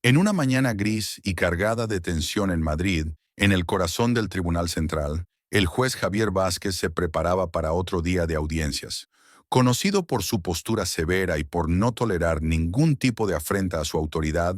En una mañana gris y cargada de tensión en Madrid, en el corazón del Tribunal Central, el juez Javier Vázquez se preparaba para otro día de audiencias. Conocido por su postura severa y por no tolerar ningún tipo de afrenta a su autoridad,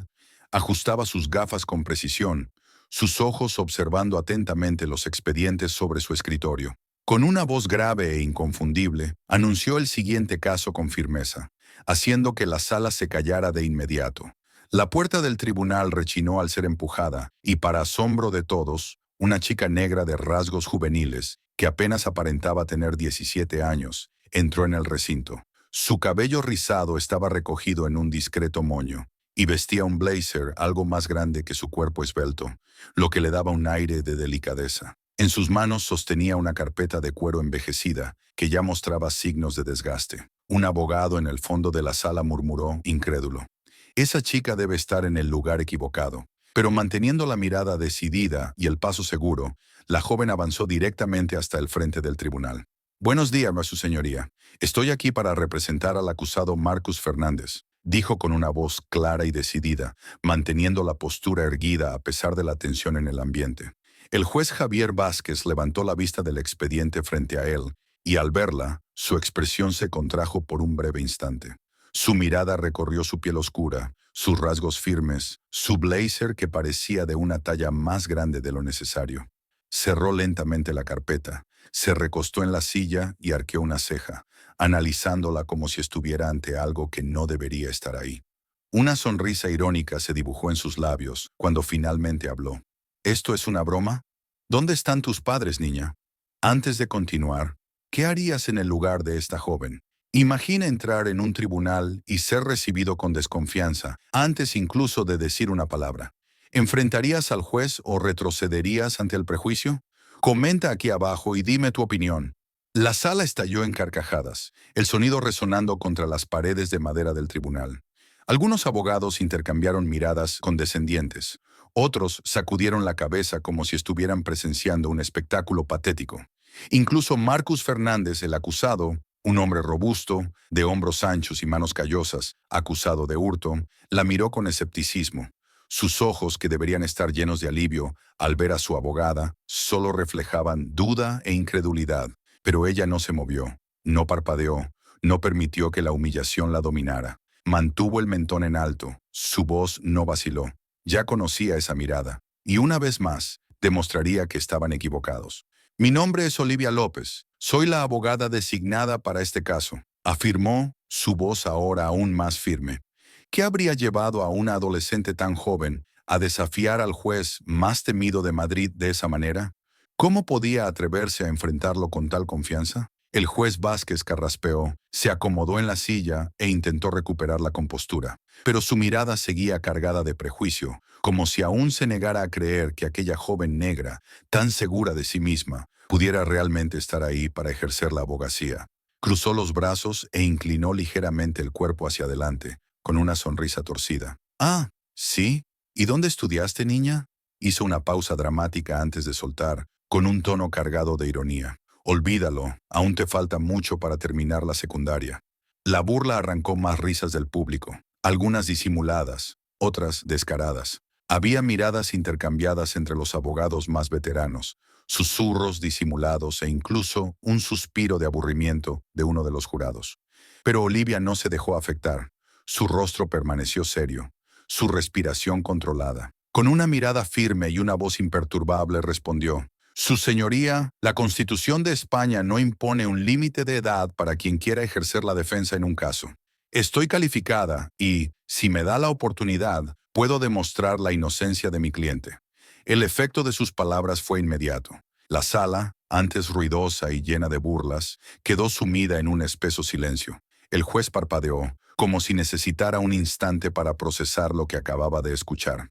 ajustaba sus gafas con precisión, sus ojos observando atentamente los expedientes sobre su escritorio. Con una voz grave e inconfundible, anunció el siguiente caso con firmeza, haciendo que la sala se callara de inmediato. La puerta del tribunal rechinó al ser empujada, y para asombro de todos, una chica negra de rasgos juveniles, que apenas aparentaba tener 17 años, entró en el recinto. Su cabello rizado estaba recogido en un discreto moño, y vestía un blazer algo más grande que su cuerpo esbelto, lo que le daba un aire de delicadeza. En sus manos sostenía una carpeta de cuero envejecida, que ya mostraba signos de desgaste. Un abogado en el fondo de la sala murmuró, incrédulo: esa chica debe estar en el lugar equivocado. Pero manteniendo la mirada decidida y el paso seguro, la joven avanzó directamente hasta el frente del tribunal. Buenos días, su señoría. Estoy aquí para representar al acusado Marcus Fernández, dijo con una voz clara y decidida, manteniendo la postura erguida a pesar de la tensión en el ambiente. El juez Javier Vázquez levantó la vista del expediente frente a él, y al verla, su expresión se contrajo por un breve instante. Su mirada recorrió su piel oscura, sus rasgos firmes, su blazer que parecía de una talla más grande de lo necesario. Cerró lentamente la carpeta, se recostó en la silla y arqueó una ceja, analizándola como si estuviera ante algo que no debería estar ahí. Una sonrisa irónica se dibujó en sus labios cuando finalmente habló. ¿Esto es una broma? ¿Dónde están tus padres, niña? Antes de continuar, ¿qué harías en el lugar de esta joven? Imagina entrar en un tribunal y ser recibido con desconfianza, antes incluso de decir una palabra. ¿Enfrentarías al juez o retrocederías ante el prejuicio? Comenta aquí abajo y dime tu opinión. La sala estalló en carcajadas, el sonido resonando contra las paredes de madera del tribunal. Algunos abogados intercambiaron miradas condescendientes. Otros sacudieron la cabeza como si estuvieran presenciando un espectáculo patético. Incluso Marcus Fernández, el acusado, un hombre robusto, de hombros anchos y manos callosas, acusado de hurto, la miró con escepticismo. Sus ojos, que deberían estar llenos de alivio al ver a su abogada, solo reflejaban duda e incredulidad. Pero ella no se movió, no parpadeó, no permitió que la humillación la dominara. Mantuvo el mentón en alto, su voz no vaciló. Ya conocía esa mirada, y una vez más, demostraría que estaban equivocados. Mi nombre es Olivia López. Soy la abogada designada para este caso, afirmó, su voz ahora aún más firme. ¿Qué habría llevado a una adolescente tan joven a desafiar al juez más temido de Madrid de esa manera? ¿Cómo podía atreverse a enfrentarlo con tal confianza? El juez Vázquez carraspeó, se acomodó en la silla e intentó recuperar la compostura, pero su mirada seguía cargada de prejuicio, como si aún se negara a creer que aquella joven negra, tan segura de sí misma, pudiera realmente estar ahí para ejercer la abogacía. Cruzó los brazos e inclinó ligeramente el cuerpo hacia adelante, con una sonrisa torcida. Ah, ¿sí? ¿Y dónde estudiaste, niña? Hizo una pausa dramática antes de soltar, con un tono cargado de ironía. Olvídalo, aún te falta mucho para terminar la secundaria. La burla arrancó más risas del público, algunas disimuladas, otras descaradas. Había miradas intercambiadas entre los abogados más veteranos, susurros disimulados e incluso un suspiro de aburrimiento de uno de los jurados. Pero Olivia no se dejó afectar. Su rostro permaneció serio, su respiración controlada. Con una mirada firme y una voz imperturbable respondió: Su señoría, la Constitución de España no impone un límite de edad para quien quiera ejercer la defensa en un caso. Estoy calificada y, si me da la oportunidad, puedo demostrar la inocencia de mi cliente. El efecto de sus palabras fue inmediato. La sala, antes ruidosa y llena de burlas, quedó sumida en un espeso silencio. El juez parpadeó, como si necesitara un instante para procesar lo que acababa de escuchar.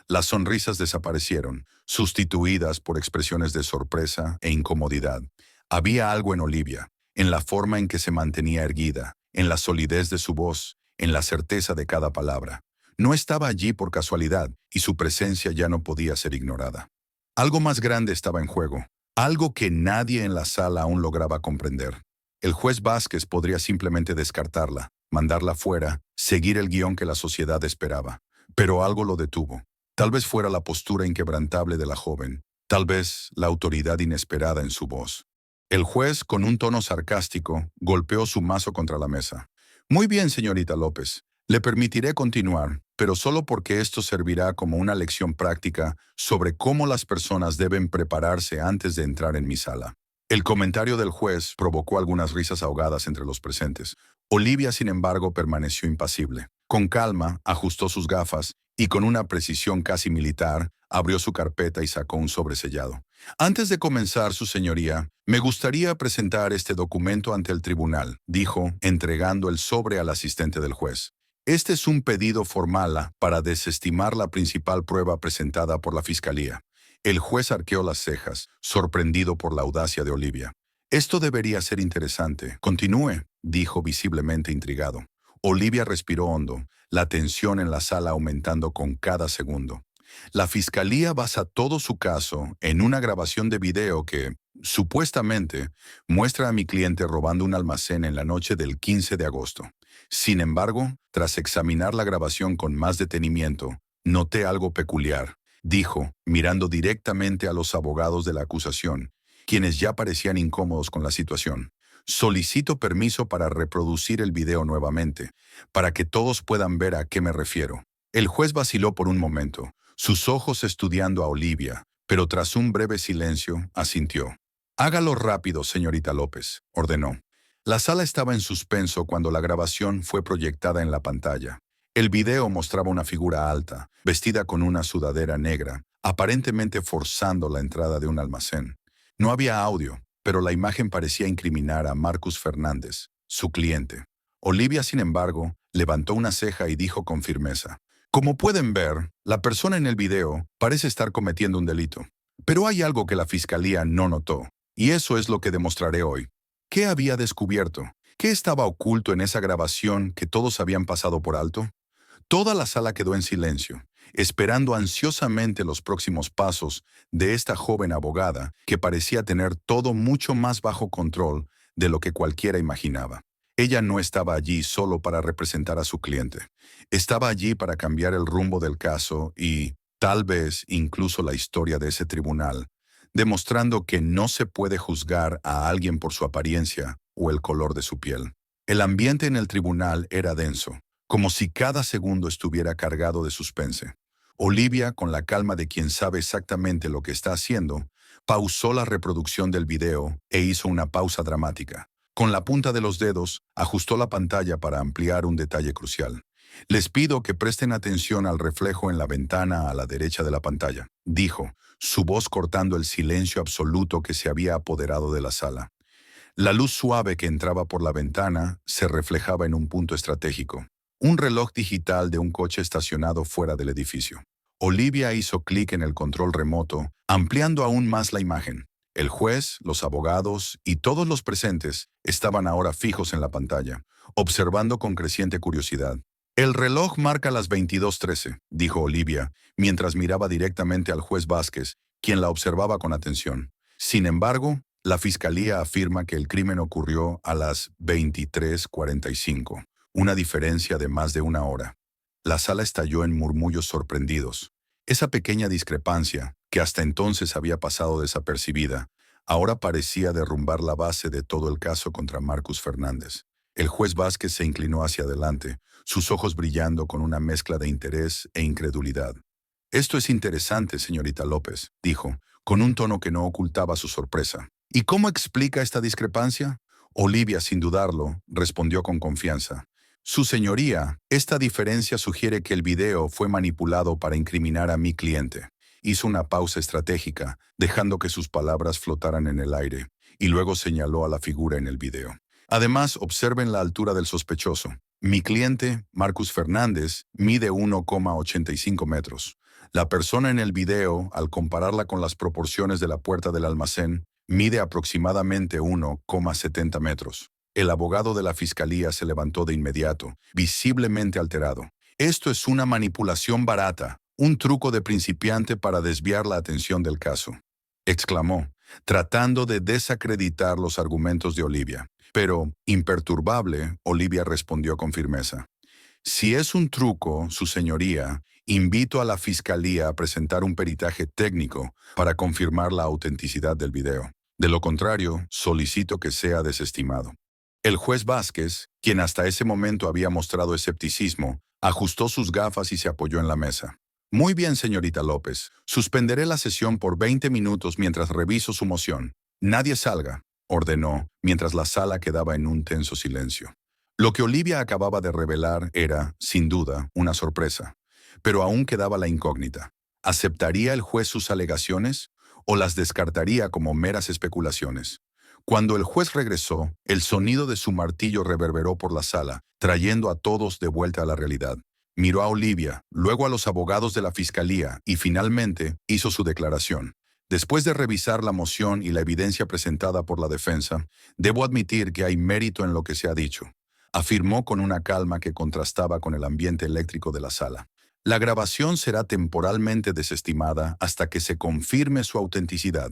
Las sonrisas desaparecieron, sustituidas por expresiones de sorpresa e incomodidad. Había algo en Olivia, en la forma en que se mantenía erguida, en la solidez de su voz, en la certeza de cada palabra. No estaba allí por casualidad, y su presencia ya no podía ser ignorada. Algo más grande estaba en juego, algo que nadie en la sala aún lograba comprender. El juez Vázquez podría simplemente descartarla, mandarla fuera, seguir el guión que la sociedad esperaba. Pero algo lo detuvo. Tal vez fuera la postura inquebrantable de la joven, tal vez la autoridad inesperada en su voz. El juez, con un tono sarcástico, golpeó su mazo contra la mesa. Muy bien, señorita López. Le permitiré continuar, pero solo porque esto servirá como una lección práctica sobre cómo las personas deben prepararse antes de entrar en mi sala. El comentario del juez provocó algunas risas ahogadas entre los presentes. Olivia, sin embargo, permaneció impasible. Con calma, ajustó sus gafas y con una precisión casi militar, abrió su carpeta y sacó un sobresellado. Antes de comenzar, su señoría, me gustaría presentar este documento ante el tribunal, dijo, entregando el sobre al asistente del juez. Este es un pedido formal para desestimar la principal prueba presentada por la Fiscalía. El juez arqueó las cejas, sorprendido por la audacia de Olivia. Esto debería ser interesante. Continúe, dijo visiblemente intrigado. Olivia respiró hondo, la tensión en la sala aumentando con cada segundo. La Fiscalía basa todo su caso en una grabación de video que, supuestamente, muestra a mi cliente robando un almacén en la noche del 15 de agosto. Sin embargo, tras examinar la grabación con más detenimiento, noté algo peculiar, dijo, mirando directamente a los abogados de la acusación, quienes ya parecían incómodos con la situación. Solicito permiso para reproducir el video nuevamente, para que todos puedan ver a qué me refiero. El juez vaciló por un momento, sus ojos estudiando a Olivia, pero tras un breve silencio, asintió. Hágalo rápido, señorita López, ordenó. La sala estaba en suspenso cuando la grabación fue proyectada en la pantalla. El video mostraba una figura alta, vestida con una sudadera negra, aparentemente forzando la entrada de un almacén. No había audio, pero la imagen parecía incriminar a Marcus Fernández, su cliente. Olivia, sin embargo, levantó una ceja y dijo con firmeza: como pueden ver, la persona en el video parece estar cometiendo un delito. Pero hay algo que la Fiscalía no notó, y eso es lo que demostraré hoy. ¿Qué había descubierto? ¿Qué estaba oculto en esa grabación que todos habían pasado por alto? Toda la sala quedó en silencio, esperando ansiosamente los próximos pasos de esta joven abogada que parecía tener todo mucho más bajo control de lo que cualquiera imaginaba. Ella no estaba allí solo para representar a su cliente. Estaba allí para cambiar el rumbo del caso y, tal vez, incluso la historia de ese tribunal, demostrando que no se puede juzgar a alguien por su apariencia o el color de su piel. El ambiente en el tribunal era denso, como si cada segundo estuviera cargado de suspense. Olivia, con la calma de quien sabe exactamente lo que está haciendo, pausó la reproducción del video e hizo una pausa dramática. Con la punta de los dedos, ajustó la pantalla para ampliar un detalle crucial. Les pido que presten atención al reflejo en la ventana a la derecha de la pantalla, dijo, su voz cortando el silencio absoluto que se había apoderado de la sala. La luz suave que entraba por la ventana se reflejaba en un punto estratégico, un reloj digital de un coche estacionado fuera del edificio. Olivia hizo clic en el control remoto, ampliando aún más la imagen. El juez, los abogados y todos los presentes estaban ahora fijos en la pantalla, observando con creciente curiosidad. El reloj marca las 22:13, dijo Olivia, mientras miraba directamente al juez Vázquez, quien la observaba con atención. Sin embargo, la Fiscalía afirma que el crimen ocurrió a las 23:45, una diferencia de más de una hora. La sala estalló en murmullos sorprendidos. Esa pequeña discrepancia, que hasta entonces había pasado desapercibida, ahora parecía derrumbar la base de todo el caso contra Marcus Fernández. El juez Vázquez se inclinó hacia adelante, sus ojos brillando con una mezcla de interés e incredulidad. Esto es interesante, señorita López, dijo, con un tono que no ocultaba su sorpresa. ¿Y cómo explica esta discrepancia? Olivia, sin dudarlo, respondió con confianza. Su señoría, esta diferencia sugiere que el video fue manipulado para incriminar a mi cliente. Hizo una pausa estratégica, dejando que sus palabras flotaran en el aire, y luego señaló a la figura en el video. Además, observen la altura del sospechoso. Mi cliente, Marcus Fernández, mide 1,85 metros. La persona en el video, al compararla con las proporciones de la puerta del almacén, mide aproximadamente 1,70 metros. El abogado de la Fiscalía se levantó de inmediato, visiblemente alterado. Esto es una manipulación barata, un truco de principiante para desviar la atención del caso, exclamó, tratando de desacreditar los argumentos de Olivia. Pero, imperturbable, Olivia respondió con firmeza. Si es un truco, su señoría, Invito a la fiscalía a presentar un peritaje técnico para confirmar la autenticidad del video. De lo contrario, solicito que sea desestimado. El juez Vázquez, quien hasta ese momento había mostrado escepticismo, ajustó sus gafas y se apoyó en la mesa. Muy bien, señorita López. Suspenderé la sesión por 20 minutos mientras reviso su moción. Nadie salga, ordenó, mientras la sala quedaba en un tenso silencio. Lo que Olivia acababa de revelar era, sin duda, una sorpresa. Pero aún quedaba la incógnita. ¿Aceptaría el juez sus alegaciones o las descartaría como meras especulaciones? Cuando el juez regresó, el sonido de su martillo reverberó por la sala, trayendo a todos de vuelta a la realidad. Miró a Olivia, luego a los abogados de la fiscalía y finalmente hizo su declaración. Después de revisar la moción y la evidencia presentada por la defensa, debo admitir que hay mérito en lo que se ha dicho, afirmó con una calma que contrastaba con el ambiente eléctrico de la sala. La grabación será temporalmente desestimada hasta que se confirme su autenticidad.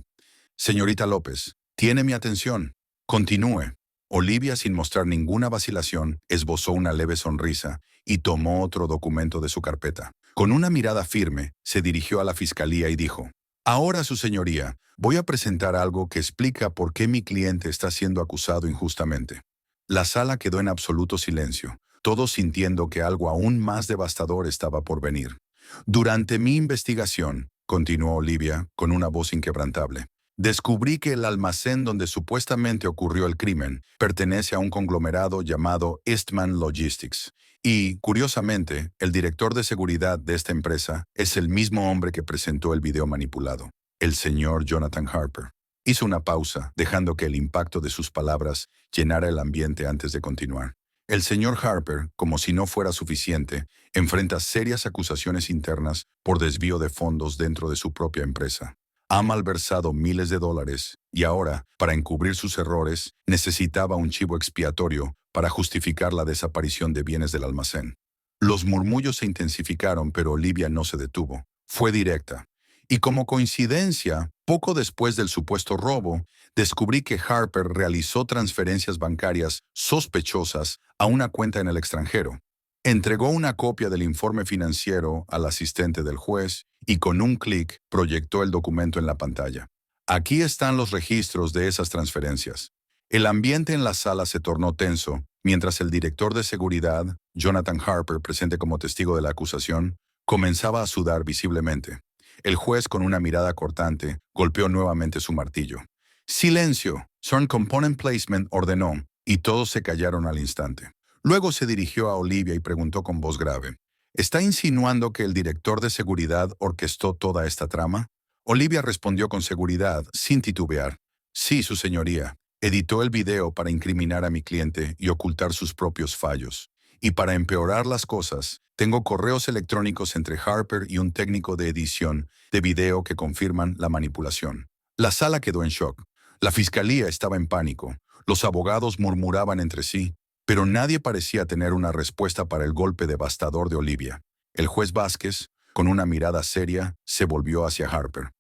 Señorita López, tiene mi atención. Continúe. Olivia, sin mostrar ninguna vacilación, esbozó una leve sonrisa y tomó otro documento de su carpeta. Con una mirada firme, se dirigió a la fiscalía y dijo: Ahora, su señoría, voy a presentar algo que explica por qué mi cliente está siendo acusado injustamente. La sala quedó en absoluto silencio, todos sintiendo que algo aún más devastador estaba por venir. Durante mi investigación, continuó Olivia con una voz inquebrantable, descubrí que el almacén donde supuestamente ocurrió el crimen pertenece a un conglomerado llamado Eastman Logistics. Y, curiosamente, el director de seguridad de esta empresa es el mismo hombre que presentó el video manipulado, el señor Jonathan Harper. Hizo una pausa, dejando que el impacto de sus palabras llenara el ambiente antes de continuar. El señor Harper, como si no fuera suficiente, enfrenta serias acusaciones internas por desvío de fondos dentro de su propia empresa. Ha malversado miles de dólares y ahora, para encubrir sus errores, necesitaba un chivo expiatorio para justificar la desaparición de bienes del almacén. Los murmullos se intensificaron, pero Olivia no se detuvo. Fue directa. Y como coincidencia, poco después del supuesto robo, descubrí que Harper realizó transferencias bancarias sospechosas a una cuenta en el extranjero. Entregó una copia del informe financiero al asistente del juez y con un clic proyectó el documento en la pantalla. Aquí están los registros de esas transferencias. El ambiente en la sala se tornó tenso, mientras el director de seguridad, Jonathan Harper, presente como testigo de la acusación, comenzaba a sudar visiblemente. El juez, con una mirada cortante, golpeó nuevamente su martillo. «Silencio», Certain Component Placement ordenó, y todos se callaron al instante. Luego se dirigió a Olivia y preguntó con voz grave: ¿Está insinuando que el director de seguridad orquestó toda esta trama? Olivia respondió con seguridad, sin titubear: Sí, su señoría. Editó el video para incriminar a mi cliente y ocultar sus propios fallos. Y para empeorar las cosas, tengo correos electrónicos entre Harper y un técnico de edición de video que confirman la manipulación. La sala quedó en shock. La fiscalía estaba en pánico. Los abogados murmuraban entre sí, pero nadie parecía tener una respuesta para el golpe devastador de Olivia. El juez Vázquez, con una mirada seria, se volvió hacia Harper.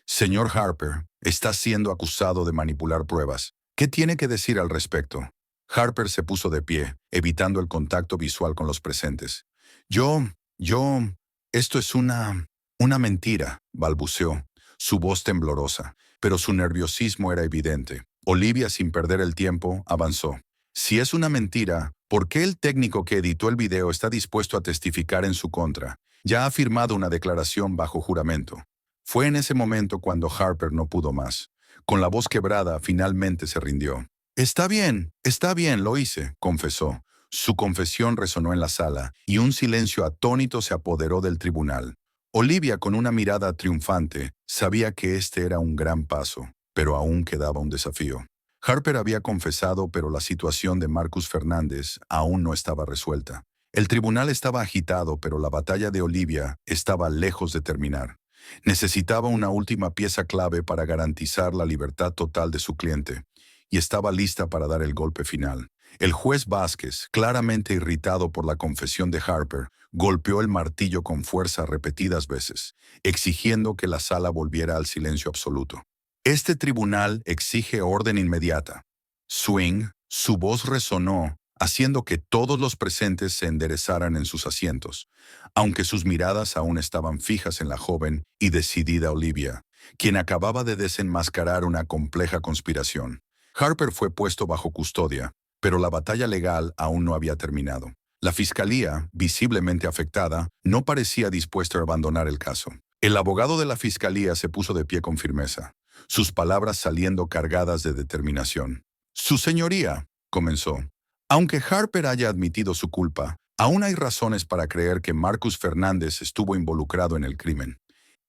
Señor Harper, está siendo acusado de manipular pruebas. ¿Qué tiene que decir al respecto? Harper se puso de pie, evitando el contacto visual con los presentes. Yo, esto es una mentira, balbuceó, su voz temblorosa, pero su nerviosismo era evidente. Olivia, sin perder el tiempo, avanzó. Si es una mentira, ¿por qué el técnico que editó el video está dispuesto a testificar en su contra? Ya ha firmado una declaración bajo juramento. Fue en ese momento cuando Harper no pudo más. Con la voz quebrada, finalmente se rindió. Está bien, lo hice», confesó. Su confesión resonó en la sala, y un silencio atónito se apoderó del tribunal. Olivia, con una mirada triunfante, sabía que este era un gran paso, pero aún quedaba un desafío. Harper había confesado, pero la situación de Marcus Fernández aún no estaba resuelta. El tribunal estaba agitado, pero la batalla de Olivia estaba lejos de terminar. Necesitaba una última pieza clave para garantizar la libertad total de su cliente, y estaba lista para dar el golpe final. El juez Vázquez, claramente irritado por la confesión de Harper, golpeó el martillo con fuerza repetidas veces, exigiendo que la sala volviera al silencio absoluto. Este tribunal exige orden inmediata. Swing, su voz resonó haciendo que todos los presentes se enderezaran en sus asientos, aunque sus miradas aún estaban fijas en la joven y decidida Olivia, quien acababa de desenmascarar una compleja conspiración. Harper fue puesto bajo custodia, pero la batalla legal aún no había terminado. La fiscalía, visiblemente afectada, no parecía dispuesta a abandonar el caso. El abogado de la fiscalía se puso de pie con firmeza, sus palabras saliendo cargadas de determinación. «Su señoría», comenzó, «aunque Harper haya admitido su culpa, aún hay razones para creer que Marcus Fernández estuvo involucrado en el crimen.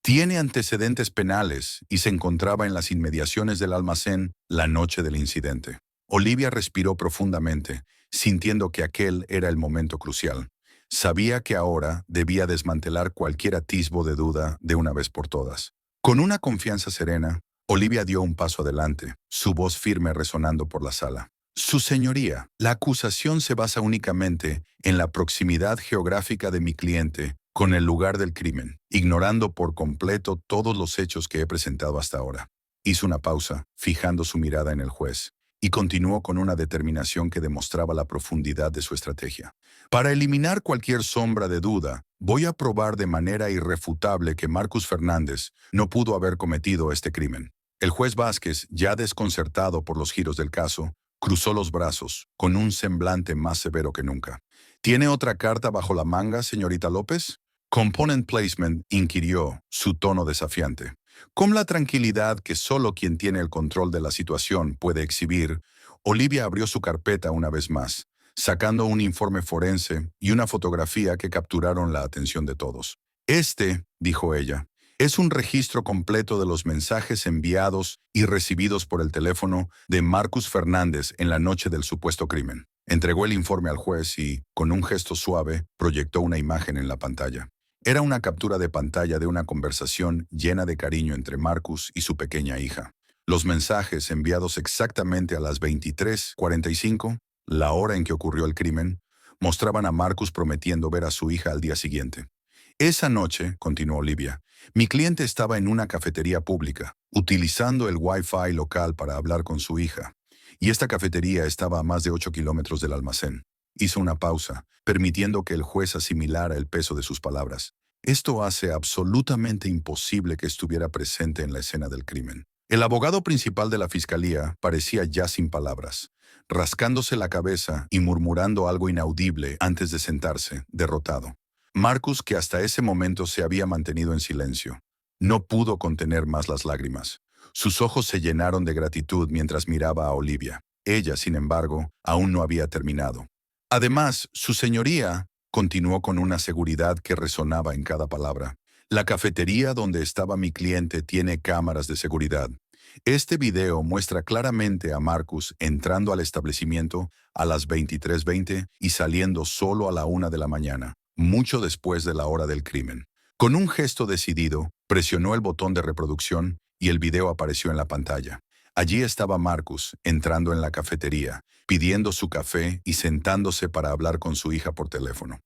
Tiene antecedentes penales y se encontraba en las inmediaciones del almacén la noche del incidente». Olivia respiró profundamente, sintiendo que aquel era el momento crucial. Sabía que ahora debía desmantelar cualquier atisbo de duda de una vez por todas. Con una confianza serena, Olivia dio un paso adelante, su voz firme resonando por la sala. «Su señoría, la acusación se basa únicamente en la proximidad geográfica de mi cliente con el lugar del crimen, ignorando por completo todos los hechos que he presentado hasta ahora». Hizo una pausa, fijando su mirada en el juez, y continuó con una determinación que demostraba la profundidad de su estrategia. «Para eliminar cualquier sombra de duda, voy a probar de manera irrefutable que Marcus Fernández no pudo haber cometido este crimen». El juez Vázquez, ya desconcertado por los giros del caso, cruzó los brazos, con un semblante más severo que nunca. «¿Tiene otra carta bajo la manga, señorita López?». «Component placement», inquirió, su tono desafiante. Con la tranquilidad que solo quien tiene el control de la situación puede exhibir, Olivia abrió su carpeta una vez más, sacando un informe forense y una fotografía que capturaron la atención de todos. «Este», dijo ella, «es un registro completo de los mensajes enviados y recibidos por el teléfono de Marcus Fernández en la noche del supuesto crimen». Entregó el informe al juez y, con un gesto suave, proyectó una imagen en la pantalla. Era una captura de pantalla de una conversación llena de cariño entre Marcus y su pequeña hija. Los mensajes enviados exactamente a las 23:45, la hora en que ocurrió el crimen, mostraban a Marcus prometiendo ver a su hija al día siguiente. «Esa noche», continuó Olivia, «mi cliente estaba en una cafetería pública, utilizando el Wi-Fi local para hablar con su hija, y esta cafetería estaba a más de 8 kilómetros del almacén». Hizo una pausa, permitiendo que el juez asimilara el peso de sus palabras. «Esto hace absolutamente imposible que estuviera presente en la escena del crimen». El abogado principal de la fiscalía parecía ya sin palabras, rascándose la cabeza y murmurando algo inaudible antes de sentarse, derrotado. Marcus, que hasta ese momento se había mantenido en silencio, no pudo contener más las lágrimas. Sus ojos se llenaron de gratitud mientras miraba a Olivia. Ella, sin embargo, aún no había terminado. «Además, su señoría», continuó con una seguridad que resonaba en cada palabra, «la cafetería donde estaba mi cliente tiene cámaras de seguridad. Este video muestra claramente a Marcus entrando al establecimiento a las 23:20 y saliendo solo a la 1 de la mañana, mucho después de la hora del crimen». Con un gesto decidido, presionó el botón de reproducción y el video apareció en la pantalla. Allí estaba Marcus, entrando en la cafetería, pidiendo su café y sentándose para hablar con su hija por teléfono.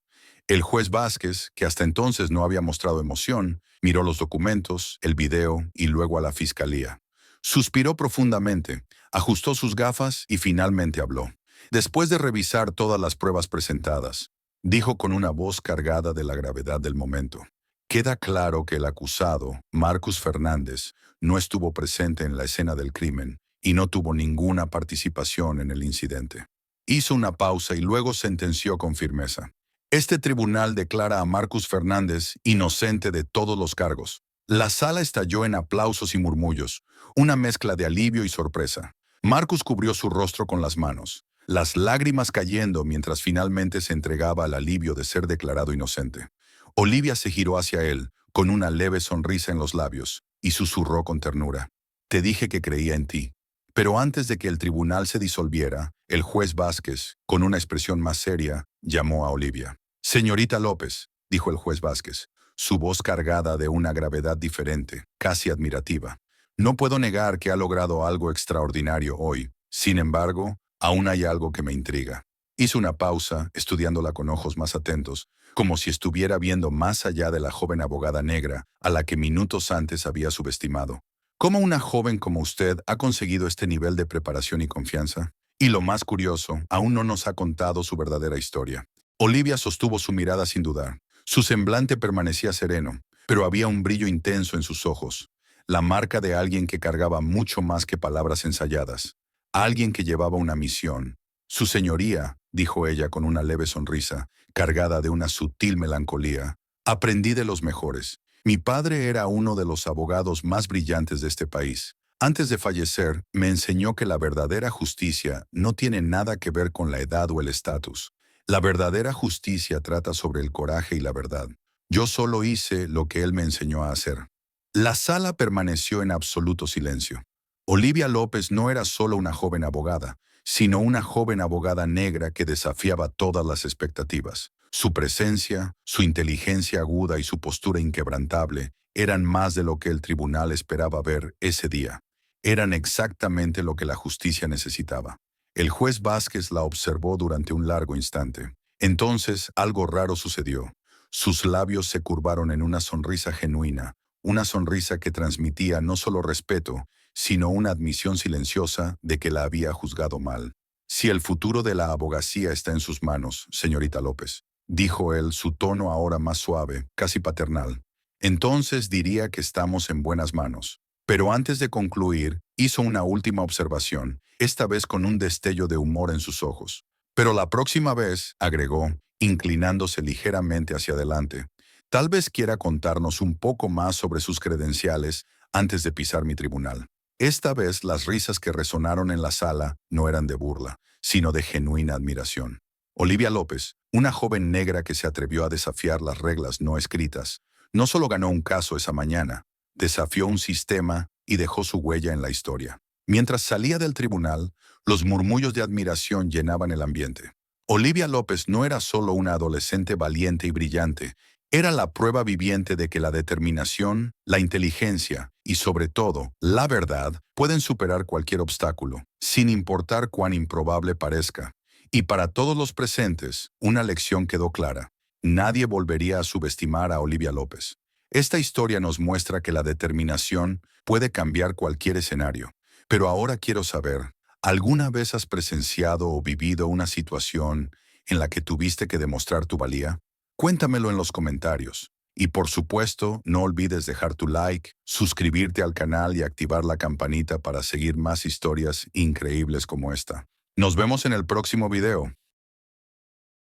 El juez Vázquez, que hasta entonces no había mostrado emoción, miró los documentos, el video y luego a la fiscalía. Suspiró profundamente, ajustó sus gafas y finalmente habló. Después de revisar todas las pruebas presentadas, dijo con una voz cargada de la gravedad del momento: «Queda claro que el acusado, Marcus Fernández, no estuvo presente en la escena del crimen y no tuvo ninguna participación en el incidente». Hizo una pausa y luego sentenció con firmeza: «Este tribunal declara a Marcus Fernández inocente de todos los cargos». La sala estalló en aplausos y murmullos, una mezcla de alivio y sorpresa. Marcus cubrió su rostro con las manos, las lágrimas cayendo mientras finalmente se entregaba al alivio de ser declarado inocente. Olivia se giró hacia él, con una leve sonrisa en los labios, y susurró con ternura: «Te dije que creía en ti». Pero antes de que el tribunal se disolviera, el juez Vázquez, con una expresión más seria, llamó a Olivia. «Señorita López», dijo el juez Vázquez, su voz cargada de una gravedad diferente, casi admirativa. «No puedo negar que ha logrado algo extraordinario hoy. Sin embargo, aún hay algo que me intriga». Hizo una pausa, estudiándola con ojos más atentos, como si estuviera viendo más allá de la joven abogada negra a la que minutos antes había subestimado. «¿Cómo una joven como usted ha conseguido este nivel de preparación y confianza?». Y lo más curioso, aún no nos ha contado su verdadera historia. Olivia sostuvo su mirada sin dudar. Su semblante permanecía sereno, pero había un brillo intenso en sus ojos, la marca de alguien que cargaba mucho más que palabras ensayadas, alguien que llevaba una misión. Su señoría, dijo ella con una leve sonrisa, cargada de una sutil melancolía, aprendí de los mejores. Mi padre era uno de los abogados más brillantes de este país. Antes de fallecer, me enseñó que la verdadera justicia no tiene nada que ver con la edad o el estatus. La verdadera justicia trata sobre el coraje y la verdad. Yo solo hice lo que él me enseñó a hacer. La sala permaneció en absoluto silencio. Olivia López no era solo una joven abogada, sino una joven abogada negra que desafiaba todas las expectativas. Su presencia, su inteligencia aguda y su postura inquebrantable eran más de lo que el tribunal esperaba ver ese día. Eran exactamente lo que la justicia necesitaba. El juez Vázquez la observó durante un largo instante. Entonces algo raro sucedió. Sus labios se curvaron en una sonrisa genuina, una sonrisa que transmitía no solo respeto, sino una admisión silenciosa de que la había juzgado mal. Si el futuro de la abogacía está en sus manos, señorita López, dijo él, su tono ahora más suave, casi paternal, entonces diría que estamos en buenas manos. Pero antes de concluir, hizo una última observación, esta vez con un destello de humor en sus ojos. Pero la próxima vez, agregó, inclinándose ligeramente hacia adelante, tal vez quiera contarnos un poco más sobre sus credenciales antes de pisar mi tribunal. Esta vez las risas que resonaron en la sala no eran de burla, sino de genuina admiración. Olivia López, una joven negra que se atrevió a desafiar las reglas no escritas, no solo ganó un caso esa mañana, desafió un sistema y dejó su huella en la historia. Mientras salía del tribunal, los murmullos de admiración llenaban el ambiente. Olivia López no era solo una adolescente valiente y brillante, era la prueba viviente de que la determinación, la inteligencia y sobre todo, la verdad pueden superar cualquier obstáculo, sin importar cuán improbable parezca. Y para todos los presentes, una lección quedó clara. Nadie volvería a subestimar a Olivia López. Esta historia nos muestra que la determinación puede cambiar cualquier escenario. Pero ahora quiero saber, ¿alguna vez has presenciado o vivido una situación en la que tuviste que demostrar tu valía? Cuéntamelo en los comentarios. Y por supuesto, no olvides dejar tu like, suscribirte al canal y activar la campanita para seguir más historias increíbles como esta. Nos vemos en el próximo video.